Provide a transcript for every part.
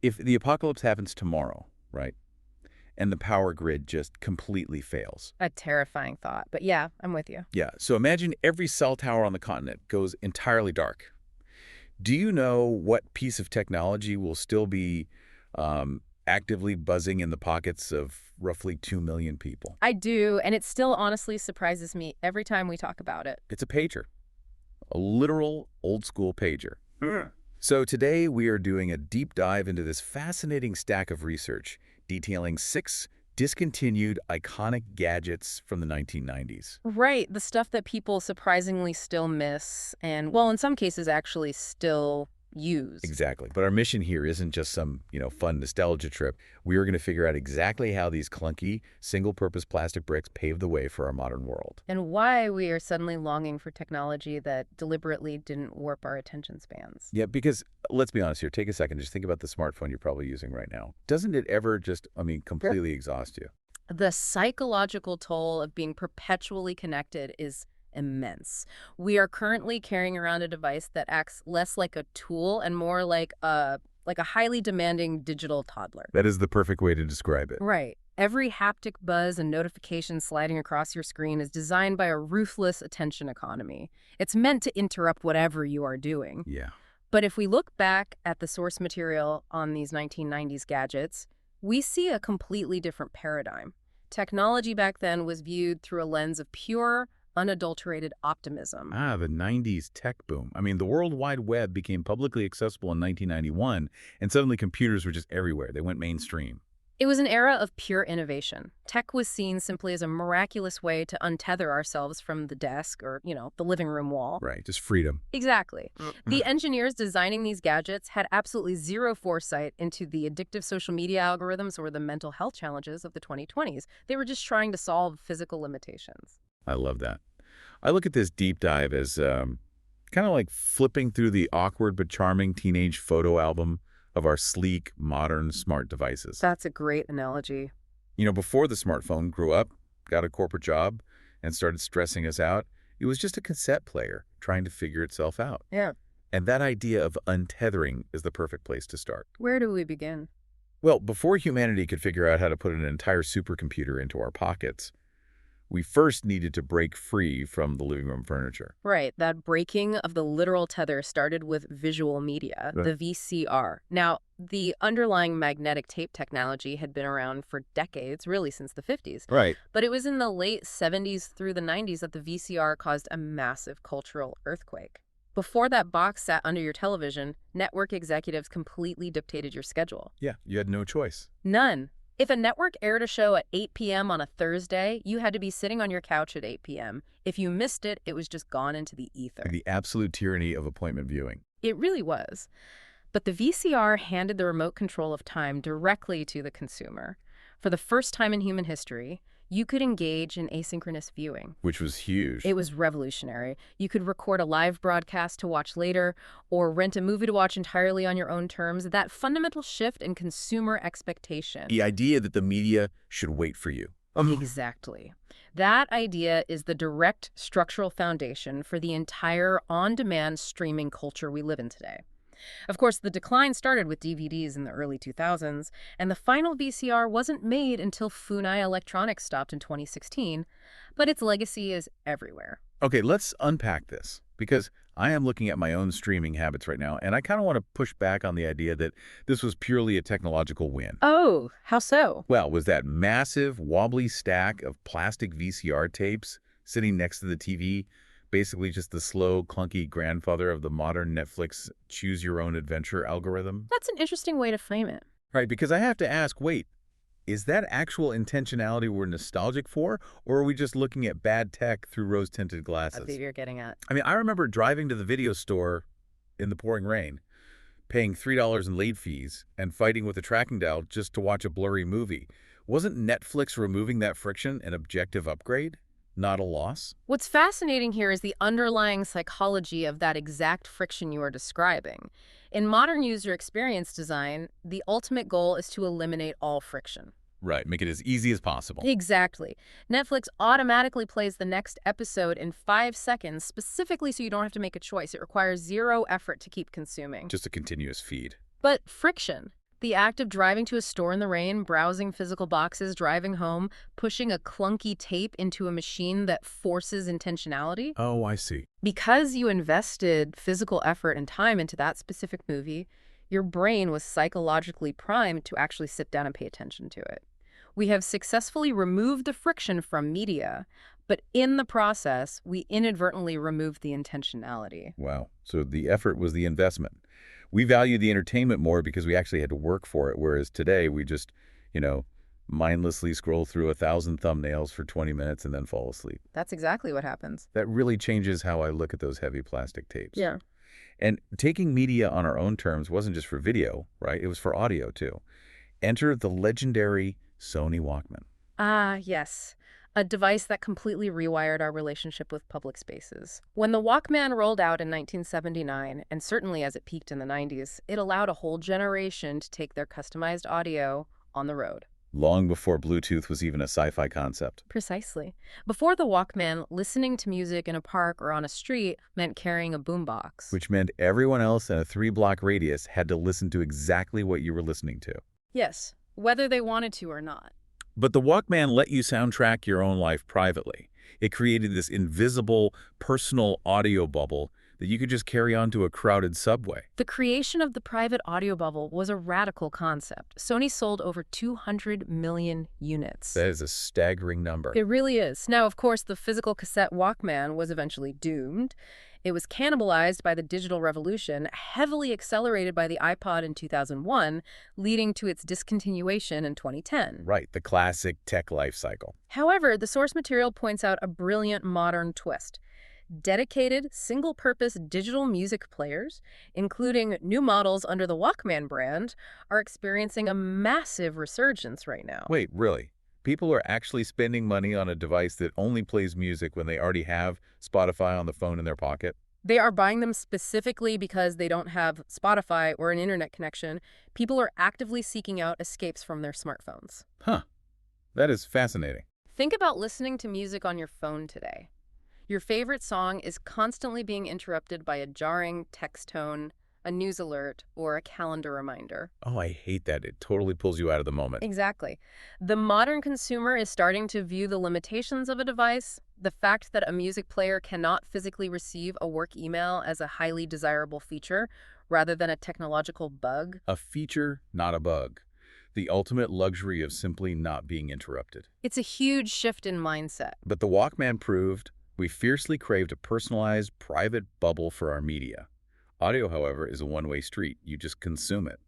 if the apocalypse happens tomorrow, right, and the power grid just completely fails. A terrifying thought, but yeah, I'm with you. Yeah, so imagine every cell tower on the continent goes entirely dark. Do you know what piece of technology will still be actively buzzing in the pockets of roughly 2 million people? I do, and it still honestly surprises me every time we talk about it. It's a pager, a literal old-school pager. So today we are doing a deep dive into this fascinating stack of research detailing 6 discontinued iconic gadgets from the 1990s. Right, the stuff that people surprisingly still miss and, well, in some cases actually still use. Exactly. But our mission here isn't just some, fun nostalgia trip. We are going to figure out exactly how these clunky, single-purpose plastic bricks paved the way for our modern world. And why we are suddenly longing for technology that deliberately didn't warp our attention spans. Yeah, because let's be honest here. Take a second. Just think about the smartphone you're probably using right now. Doesn't it ever just, completely exhaust you? The psychological toll of being perpetually connected is immense. We are currently carrying around a device that acts less like a tool and more like a highly demanding digital toddler. That is the perfect way to describe it. Right. Every haptic buzz and notification sliding across your screen is designed by a ruthless attention economy. It's meant to interrupt whatever you are doing. Yeah. But if we look back at the source material on these 1990s gadgets, we see a completely different paradigm. Technology back then was viewed through a lens of pure, unadulterated optimism. The 90s tech boom. The World Wide Web became publicly accessible in 1991, and suddenly computers were just everywhere. They went mainstream. It was an era of pure innovation. Tech was seen simply as a miraculous way to untether ourselves from the desk or, the living room wall. Right, just freedom. Exactly. The engineers designing these gadgets had absolutely zero foresight into the addictive social media algorithms or the mental health challenges of the 2020s. They were just trying to solve physical limitations. I love that. I look at this deep dive as kind of like flipping through the awkward but charming teenage photo album of our sleek, modern, smart devices. That's a great analogy. Before the smartphone grew up, got a corporate job, and started stressing us out, it was just a cassette player trying to figure itself out. Yeah. And that idea of untethering is the perfect place to start. Where do we begin? Well, before humanity could figure out how to put an entire supercomputer into our pockets, we first needed to break free from the living room furniture. Right. That breaking of the literal tether started with visual media, the VCR. Now, the underlying magnetic tape technology had been around for decades, really since the 50s. Right. But it was in the late 70s through the 90s that the VCR caused a massive cultural earthquake. Before that box sat under your television, network executives completely dictated your schedule. Yeah, you had no choice. None. If a network aired a show at 8 p.m. on a Thursday, you had to be sitting on your couch at 8 p.m. If you missed it, it was just gone into the ether. The absolute tyranny of appointment viewing. It really was. But the VCR handed the remote control of time directly to the consumer. For the first time in human history, you could engage in asynchronous viewing. Which was huge. It was revolutionary. You could record a live broadcast to watch later or rent a movie to watch entirely on your own terms. That fundamental shift in consumer expectation. The idea that the media should wait for you. Exactly. That idea is the direct structural foundation for the entire on-demand streaming culture we live in today. Of course, the decline started with DVDs in the early 2000s, and the final VCR wasn't made until Funai Electronics stopped in 2016, but its legacy is everywhere. Okay, let's unpack this, because I am looking at my own streaming habits right now, and I kind of want to push back on the idea that this was purely a technological win. Oh, how so? Well, was that massive, wobbly stack of plastic VCR tapes sitting next to the TV basically just the slow, clunky grandfather of the modern Netflix choose-your-own-adventure algorithm? That's an interesting way to frame it. Right, because I have to ask, wait, is that actual intentionality we're nostalgic for, or are we just looking at bad tech through rose-tinted glasses? I think you're getting at. I remember driving to the video store in the pouring rain, paying $3 in late fees, and fighting with a tracking dial just to watch a blurry movie. Wasn't Netflix removing that friction an objective upgrade? Not a loss? What's fascinating here is the underlying psychology of that exact friction you are describing. In modern user experience design, the ultimate goal is to eliminate all friction. Right, make it as easy as possible. Exactly. Netflix automatically plays the next episode in 5 seconds, specifically so you don't have to make a choice. It requires zero effort to keep consuming. Just a continuous feed. But friction. The act of driving to a store in the rain, browsing physical boxes, driving home, pushing a clunky tape into a machine that forces intentionality. Oh, I see. Because you invested physical effort and time into that specific movie, your brain was psychologically primed to actually sit down and pay attention to it. We have successfully removed the friction from media, but in the process, we inadvertently removed the intentionality. Wow. So the effort was the investment. We value the entertainment more because we actually had to work for it, whereas today we just, mindlessly scroll through 1,000 thumbnails for 20 minutes and then fall asleep. That's exactly what happens. That really changes how I look at those heavy plastic tapes. Yeah. And taking media on our own terms wasn't just for video, right? It was for audio, too. Enter the legendary Sony Walkman. Ah, yes. A device that completely rewired our relationship with public spaces. When the Walkman rolled out in 1979, and certainly as it peaked in the 90s, it allowed a whole generation to take their customized audio on the road. Long before Bluetooth was even a sci-fi concept. Precisely. Before the Walkman, listening to music in a park or on a street meant carrying a boombox. Which meant everyone else in a 3-block radius had to listen to exactly what you were listening to. Yes, whether they wanted to or not. But the Walkman let you soundtrack your own life privately. It created this invisible, personal audio bubble that you could just carry onto a crowded subway. The creation of the private audio bubble was a radical concept. Sony sold over 200 million units. That is a staggering number. It really is. Now, of course, the physical cassette Walkman was eventually doomed. It was cannibalized by the digital revolution, heavily accelerated by the iPod in 2001, leading to its discontinuation in 2010. Right, the classic tech life cycle. However, the source material points out a brilliant modern twist. Dedicated, single-purpose digital music players, including new models under the Walkman brand, are experiencing a massive resurgence right now. Wait, really? People are actually spending money on a device that only plays music when they already have Spotify on the phone in their pocket? They are buying them specifically because they don't have Spotify or an internet connection. People are actively seeking out escapes from their smartphones. Huh. That is fascinating. Think about listening to music on your phone today. Your favorite song is constantly being interrupted by a jarring text tone, a news alert, or a calendar reminder. Oh, I hate that. It totally pulls you out of the moment. Exactly. The modern consumer is starting to view the limitations of a device, the fact that a music player cannot physically receive a work email, as a highly desirable feature rather than a technological bug. A feature, not a bug. The ultimate luxury of simply not being interrupted. It's a huge shift in mindset. But the Walkman proved we fiercely craved a personalized, private bubble for our media. Audio, however, is a one-way street. You just consume it.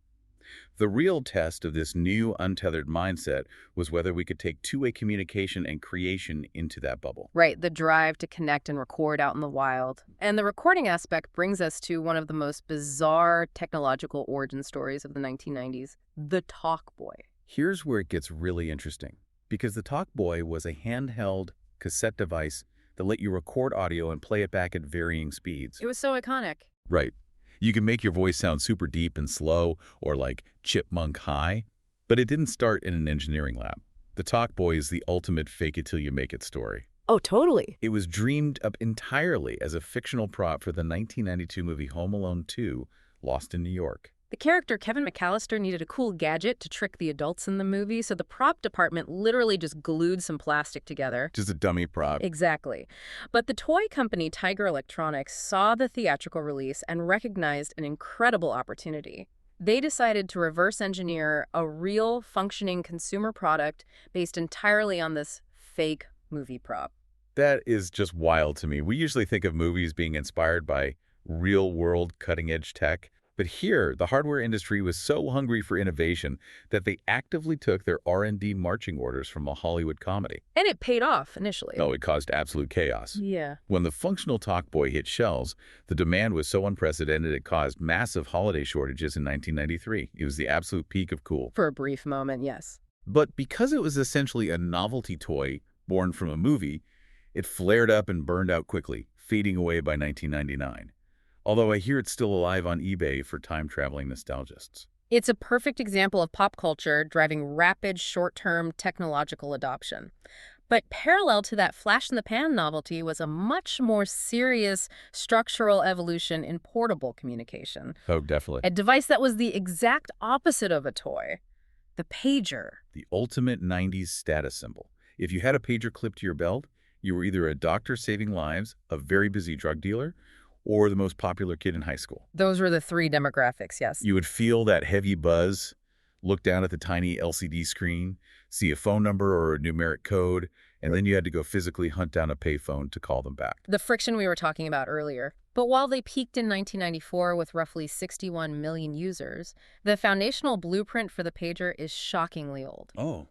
The real test of this new, untethered mindset was whether we could take two-way communication and creation into that bubble. Right, the drive to connect and record out in the wild. And the recording aspect brings us to one of the most bizarre technological origin stories of the 1990s, the Talkboy. Here's where it gets really interesting, because the Talkboy was a handheld cassette device that let you record audio and play it back at varying speeds. It was so iconic. Right. You can make your voice sound super deep and slow, or like chipmunk high, but it didn't start in an engineering lab. The Talkboy is the ultimate fake-it-till-you-make-it story. Oh, totally. It was dreamed up entirely as a fictional prop for the 1992 movie Home Alone 2, Lost in New York. The character Kevin McAllister needed a cool gadget to trick the adults in the movie, so the prop department literally just glued some plastic together. Just a dummy prop. Exactly. But the toy company Tiger Electronics saw the theatrical release and recognized an incredible opportunity. They decided to reverse engineer a real, functioning consumer product based entirely on this fake movie prop. That is just wild to me. We usually think of movies being inspired by real-world cutting-edge tech. But here, the hardware industry was so hungry for innovation that they actively took their R&D marching orders from a Hollywood comedy. And it paid off initially. Oh, it caused absolute chaos. Yeah. When the functional Talkboy hit shelves, the demand was so unprecedented it caused massive holiday shortages in 1993. It was the absolute peak of cool. For a brief moment, yes. But because it was essentially a novelty toy born from a movie, it flared up and burned out quickly, fading away by 1999. Although I hear it's still alive on eBay for time-traveling nostalgists. It's a perfect example of pop culture driving rapid, short-term technological adoption. But parallel to that flash-in-the-pan novelty was a much more serious structural evolution in portable communication. Oh, definitely. A device that was the exact opposite of a toy, the pager. The ultimate 90s status symbol. If you had a pager clipped to your belt, you were either a doctor saving lives, a very busy drug dealer, or the most popular kid in high school. Those were the three demographics, yes. You would feel that heavy buzz, look down at the tiny LCD screen, see a phone number or a numeric code, and then you had to go physically hunt down a payphone to call them back. The friction we were talking about earlier. But while they peaked in 1994 with roughly 61 million users, the foundational blueprint for the pager is shockingly old. Oh,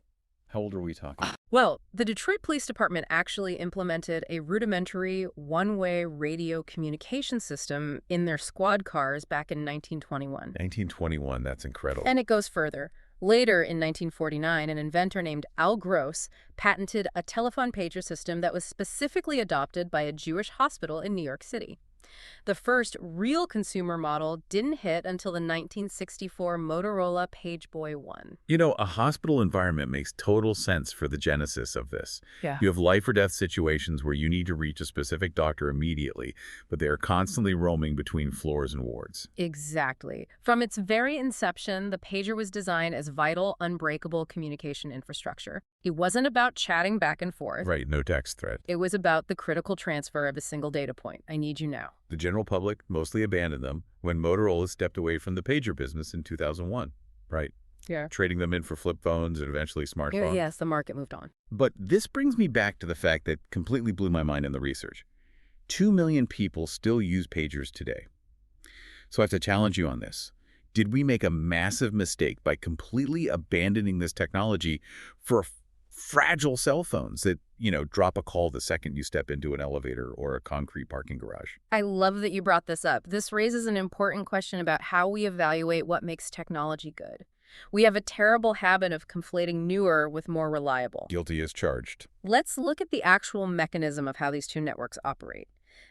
how old are we talking? Well, the Detroit Police Department actually implemented a rudimentary one-way radio communication system in their squad cars back in 1921. 1921, that's incredible. And it goes further. Later, in 1949, an inventor named Al Gross patented a telephone pager system that was specifically adopted by a Jewish hospital in New York City. The first real consumer model didn't hit until the 1964 Motorola Pageboy 1. You know, a hospital environment makes total sense for the genesis of this. Yeah. You have life or death situations where you need to reach a specific doctor immediately, but they are constantly roaming between floors and wards. Exactly. From its very inception, the pager was designed as vital, unbreakable communication infrastructure. It wasn't about chatting back and forth. Right, no text thread. It was about the critical transfer of a single data point. I need you now. The general public mostly abandoned them when Motorola stepped away from the pager business in 2001. Right. Yeah. Trading them in for flip phones and eventually smartphones. Yes, the market moved on. But this brings me back to the fact that completely blew my mind in the research. 2 million people still use pagers today. So I have to challenge you on this. Did we make a massive mistake by completely abandoning this technology for fragile cell phones that, drop a call the second you step into an elevator or a concrete parking garage? I love that you brought this up. This raises an important question about how we evaluate what makes technology good. We have a terrible habit of conflating newer with more reliable. Guilty as charged. Let's look at the actual mechanism of how these two networks operate.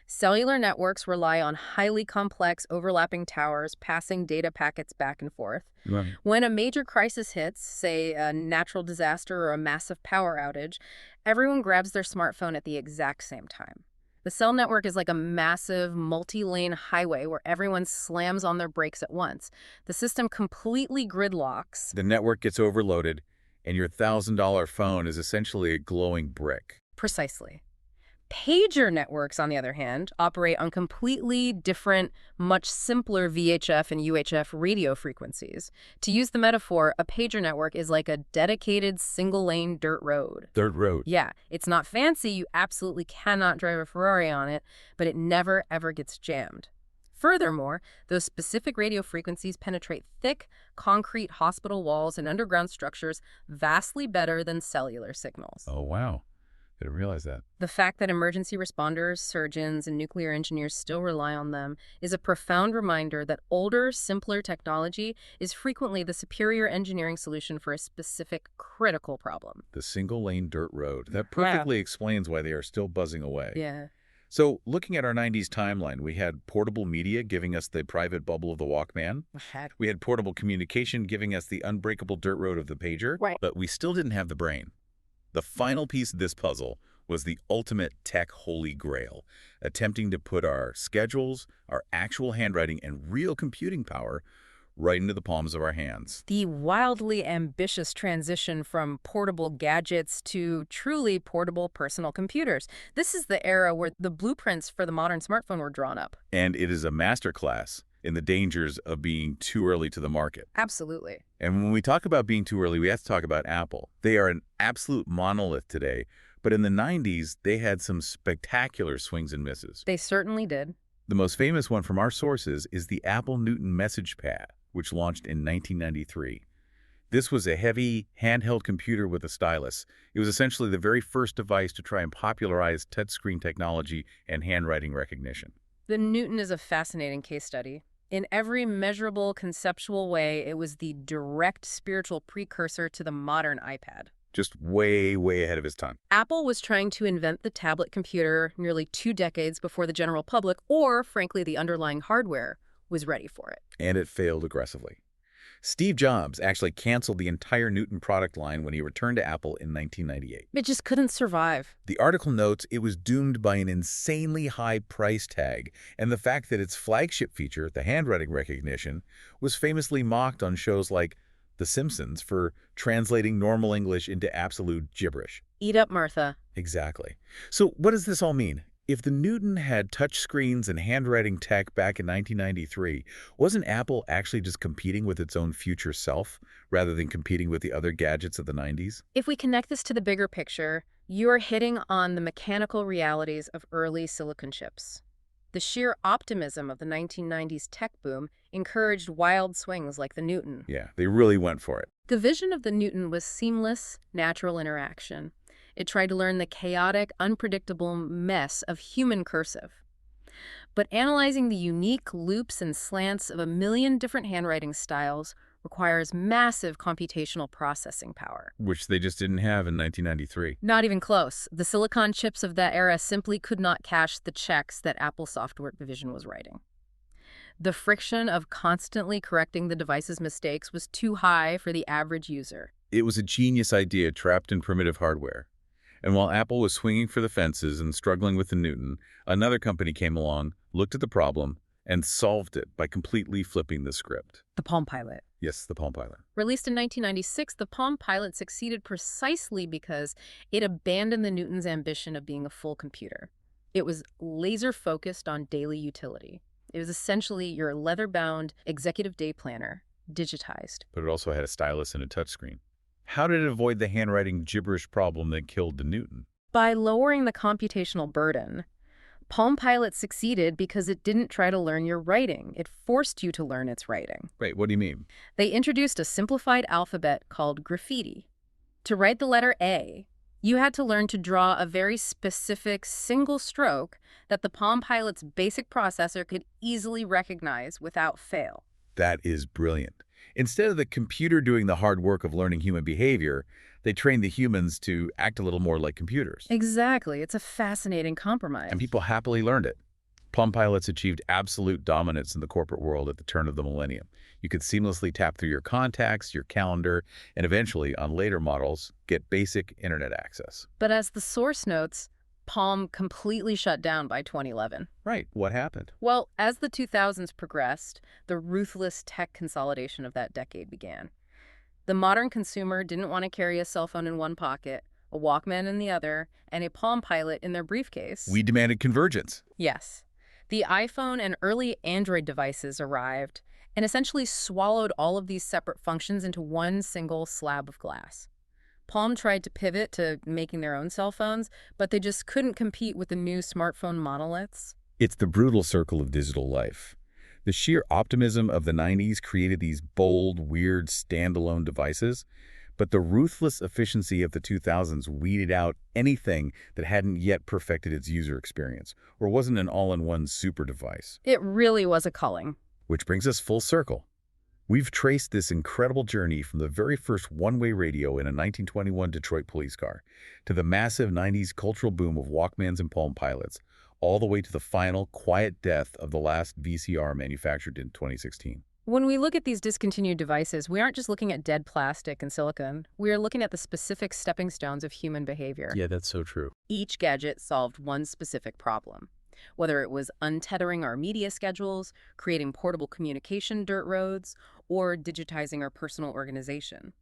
Cellular networks rely on highly complex overlapping towers passing data packets back and forth. Right. When a major crisis hits, say a natural disaster or a massive power outage, everyone grabs their smartphone at the exact same time. The cell network is like a massive multi-lane highway where everyone slams on their brakes at once. The system completely gridlocks. The network gets overloaded, and your $1,000 phone is essentially a glowing brick. Precisely. Pager networks, on the other hand, operate on completely different, much simpler VHF and UHF radio frequencies. To use the metaphor, a pager network is like a dedicated single-lane dirt road. Dirt road. Yeah, it's not fancy, you absolutely cannot drive a Ferrari on it, but it never, ever gets jammed. Furthermore, those specific radio frequencies penetrate thick, concrete hospital walls and underground structures vastly better than cellular signals. Oh, wow. Didn't realize that. The fact that emergency responders, surgeons, and nuclear engineers still rely on them is a profound reminder that older, simpler technology is frequently the superior engineering solution for a specific critical problem. The single-lane dirt road. That perfectly explains why they are still buzzing away. Yeah. So, looking at our 90s timeline, we had portable media giving us the private bubble of the Walkman. We had portable communication giving us the unbreakable dirt road of the pager. Right. But we still didn't have the brain. The final piece of this puzzle was the ultimate tech holy grail, attempting to put our schedules, our actual handwriting, and real computing power right into the palms of our hands. The wildly ambitious transition from portable gadgets to truly portable personal computers. This is the era where the blueprints for the modern smartphone were drawn up. And it is a masterclass in the dangers of being too early to the market. Absolutely. And when we talk about being too early, we have to talk about Apple. They are an absolute monolith today, but in the 90s, they had some spectacular swings and misses. They certainly did. The most famous one from our sources is the Apple Newton Message Pad, which launched in 1993. This was a heavy, handheld computer with a stylus. It was essentially the very first device to try and popularize touchscreen technology and handwriting recognition. The Newton is a fascinating case study. In every measurable, conceptual way, it was the direct spiritual precursor to the modern iPad. Just way, way ahead of its time. Apple was trying to invent the tablet computer nearly 2 decades before the general public, or frankly, the underlying hardware, was ready for it. And it failed aggressively. Steve Jobs actually canceled the entire Newton product line when he returned to Apple in 1998. It just couldn't survive. The article notes it was doomed by an insanely high price tag and the fact that its flagship feature, the handwriting recognition, was famously mocked on shows like The Simpsons for translating normal English into absolute gibberish. Eat up, Martha. Exactly. So what does this all mean? If the Newton had touchscreens and handwriting tech back in 1993, wasn't Apple actually just competing with its own future self rather than competing with the other gadgets of the 90s? If we connect this to the bigger picture, you're hitting on the mechanical realities of early silicon chips. The sheer optimism of the 1990s tech boom encouraged wild swings like the Newton. Yeah, they really went for it. The vision of the Newton was seamless, natural interaction. It tried to learn the chaotic, unpredictable mess of human cursive. But analyzing the unique loops and slants of a million different handwriting styles requires massive computational processing power. Which they just didn't have in 1993. Not even close. The silicon chips of that era simply could not cash the checks that Apple software division was writing. The friction of constantly correcting the device's mistakes was too high for the average user. It was a genius idea trapped in primitive hardware. And while Apple was swinging for the fences and struggling with the Newton, another company came along, looked at the problem, and solved it by completely flipping the script. The Palm Pilot. Yes, the Palm Pilot. Released in 1996, the Palm Pilot succeeded precisely because it abandoned the Newton's ambition of being a full computer. It was laser-focused on daily utility. It was essentially your leather-bound executive day planner, digitized. But it also had a stylus and a touchscreen. How did it avoid the handwriting gibberish problem that killed the Newton? By lowering the computational burden, Palm Pilot succeeded because it didn't try to learn your writing. It forced you to learn its writing. Wait, what do you mean? They introduced a simplified alphabet called graffiti. To write the letter A, you had to learn to draw a very specific single stroke that the Palm Pilot's basic processor could easily recognize without fail. That is brilliant. Instead of the computer doing the hard work of learning human behavior, they trained the humans to act a little more like computers. Exactly. It's a fascinating compromise. And people happily learned it. Palm Pilots achieved absolute dominance in the corporate world at the turn of the millennium. You could seamlessly tap through your contacts, your calendar, and eventually, on later models, get basic internet access. But as the source notes, Palm completely shut down by 2011. Right. What happened? Well, as the 2000s progressed, the ruthless tech consolidation of that decade began. The modern consumer didn't want to carry a cell phone in one pocket, a Walkman in the other, and a Palm Pilot in their briefcase. We demanded convergence. Yes. The iPhone and early Android devices arrived and essentially swallowed all of these separate functions into one single slab of glass. Palm tried to pivot to making their own cell phones, but they just couldn't compete with the new smartphone monoliths. It's the brutal circle of digital life. The sheer optimism of the 90s created these bold, weird, standalone devices, but the ruthless efficiency of the 2000s weeded out anything that hadn't yet perfected its user experience or wasn't an all-in-one super device. It really was a culling. Which brings us full circle. We've traced this incredible journey from the very first one-way radio in a 1921 Detroit police car to the massive 90s cultural boom of Walkmans and Palm Pilots, all the way to the final quiet death of the last VCR manufactured in 2016. When we look at these discontinued devices, we aren't just looking at dead plastic and silicon. We are looking at the specific stepping stones of human behavior. Yeah, that's so true. Each gadget solved one specific problem. Whether it was untethering our media schedules, creating portable communication dirt roads, or digitizing our personal organization.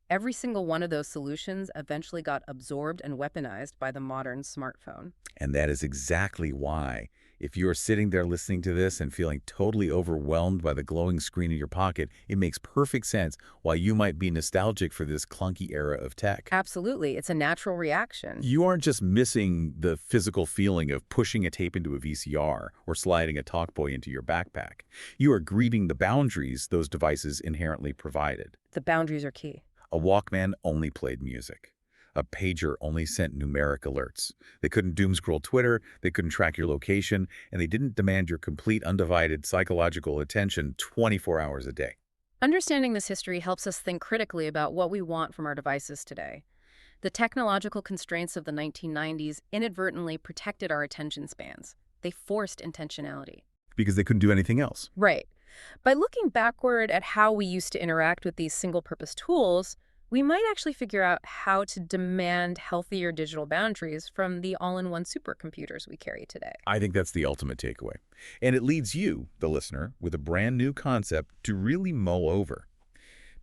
Every single one of those solutions eventually got absorbed and weaponized by the modern smartphone. And that is exactly why, if you're sitting there listening to this and feeling totally overwhelmed by the glowing screen in your pocket, it makes perfect sense why you might be nostalgic for this clunky era of tech. Absolutely. It's a natural reaction. You aren't just missing the physical feeling of pushing a tape into a VCR or sliding a Talkboy into your backpack. You are grieving the boundaries those devices inherently provided. The boundaries are key. A Walkman only played music. A pager only sent numeric alerts. They couldn't doomscroll Twitter, they couldn't track your location, and they didn't demand your complete undivided psychological attention 24 hours a day. Understanding this history helps us think critically about what we want from our devices today. The technological constraints of the 1990s inadvertently protected our attention spans. They forced intentionality. Because they couldn't do anything else. Right. By looking backward at how we used to interact with these single-purpose tools, we might actually figure out how to demand healthier digital boundaries from the all-in-one supercomputers we carry today. I think that's the ultimate takeaway. And it leads you, the listener, with a brand new concept to really mull over.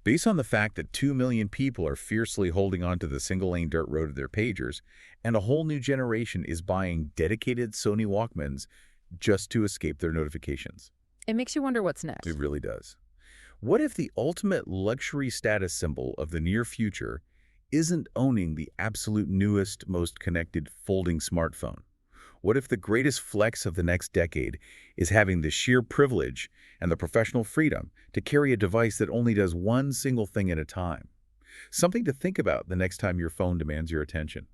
Based on the fact that 2 million people are fiercely holding on to the single-lane dirt road of their pagers, and a whole new generation is buying dedicated Sony Walkmans just to escape their notifications. It makes you wonder what's next. It really does. What if the ultimate luxury status symbol of the near future isn't owning the absolute newest, most connected folding smartphone? What if the greatest flex of the next decade is having the sheer privilege and the professional freedom to carry a device that only does one single thing at a time? Something to think about the next time your phone demands your attention.